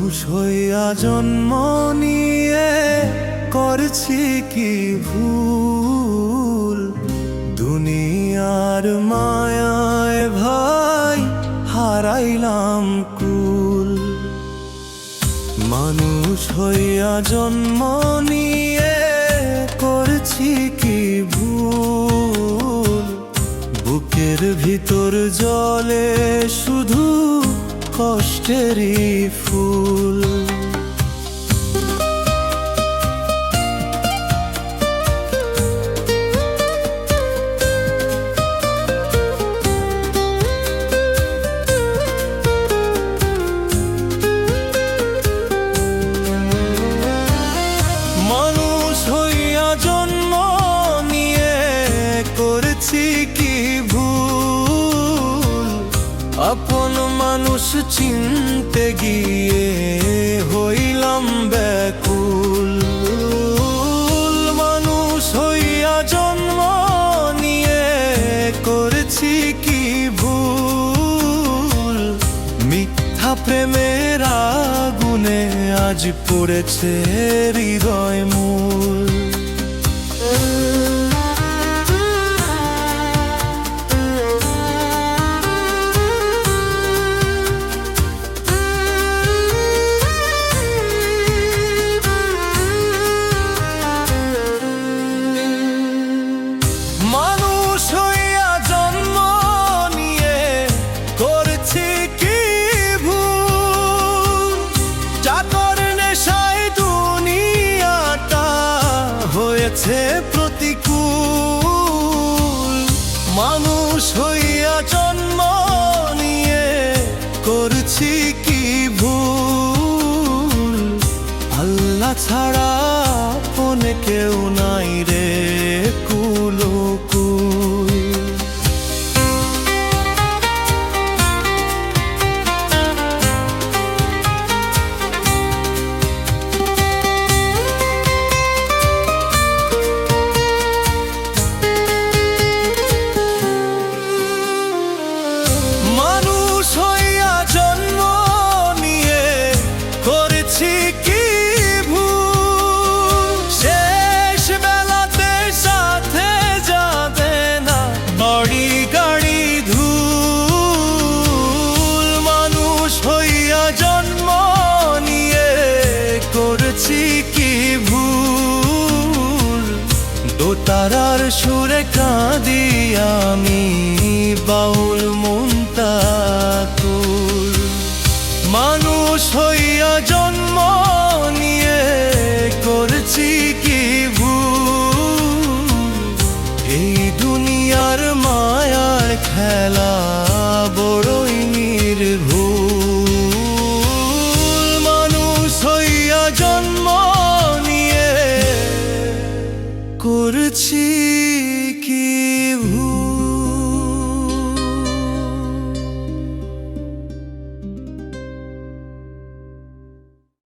মানুষ হইয়া জন্ম নিয়ে করছি কি ভুল, দুনিয়ার মায়ায় ভাই হারাইলাম কুল। মানুষ হইয়া জন্ম নিয়ে করছি কি ভুল, বুকের ভিতর জলে শুধু কষ্টেরই ফুল। মানুষ হইয়া জন্ম নিয়ে করেছি কি ভুল, আপন মানুষ চিনতে গিয়ে হইলাম ব্যাকুল। মানুষ হইয়া জন্ম নিয়ে করেছি কি ভুল, মিথ্যা প্রেমের আগুনে আজ পড়েছে হৃদয় মূল। মানুষ হইয়া জন্ম নিয়ে করেছি কি ভুল, চাকর নেশায় দুনিয়াটা হয়েছে প্রতিকূল। মানুষ হইয়া জন্ম নিয়ে করছি কি ভুল, আল্লাহ ছাড়া আপন কেউ নাই রে কুল। মানুষ হইয়া জন্ম নিয়ে করেছি কি ভুল, শেষ বেলাতে সাথে যাবে না বাড়ি গাড়ি ধুল। মানুষ হইয়া জন্ম নিয়ে করেছি কি ভুল, দোতারার সুরে কাঁদি আমি বাউল মুনতাকুল। মানুষ হইয়া জন্ম নিয়ে করছি কি ভুল, এই দুনিয়ার মায়ার খেলা